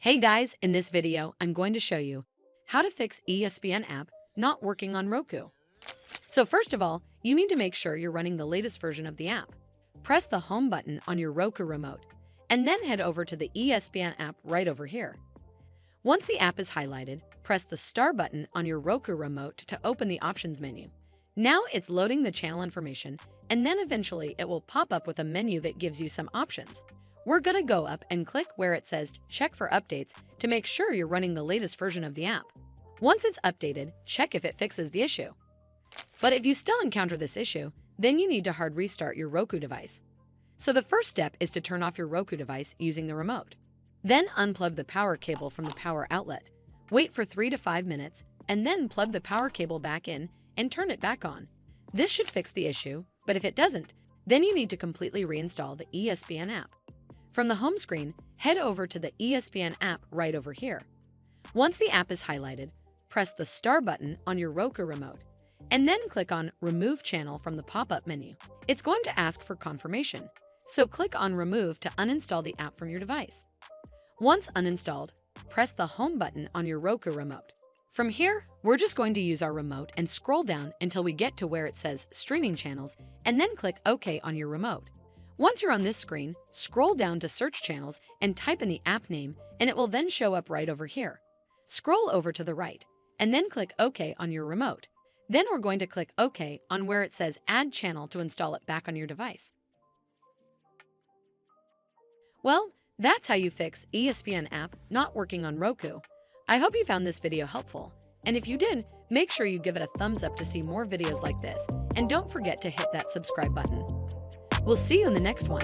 Hey guys, in this video, I'm going to show you how to fix ESPN app not working on Roku. So first of all, you need to make sure you're running the latest version of the app. Press the home button on your Roku remote, and then head over to the ESPN app right over here. Once the app is highlighted, press the star button on your Roku remote to open the options menu. Now it's loading the channel information, and then eventually it will pop up with a menu that gives you some options. We're gonna go up and click where it says check for updates to make sure you're running the latest version of the app. Once it's updated, check if it fixes the issue. But if you still encounter this issue, then you need to hard restart your Roku device. So the first step is to turn off your Roku device using the remote. Then unplug the power cable from the power outlet. Wait for 3 to 5 minutes, and then plug the power cable back in and turn it back on. This should fix the issue, but if it doesn't, then you need to completely reinstall the ESPN app. From the home screen, head over to the ESPN app right over here. Once the app is highlighted, press the star button on your Roku remote, and then click on Remove Channel from the pop-up menu. It's going to ask for confirmation, so click on Remove to uninstall the app from your device. Once uninstalled, press the home button on your Roku remote. From here, we're just going to use our remote and scroll down until we get to where it says Streaming Channels, and then click OK on your remote. Once you're on this screen, scroll down to Search Channels and type in the app name, and it will then show up right over here. Scroll over to the right, and then click OK on your remote. Then we're going to click OK on where it says Add Channel to install it back on your device. Well, that's how you fix ESPN app not working on Roku. I hope you found this video helpful, and if you did, make sure you give it a thumbs up to see more videos like this, and don't forget to hit that subscribe button. We'll see you in the next one.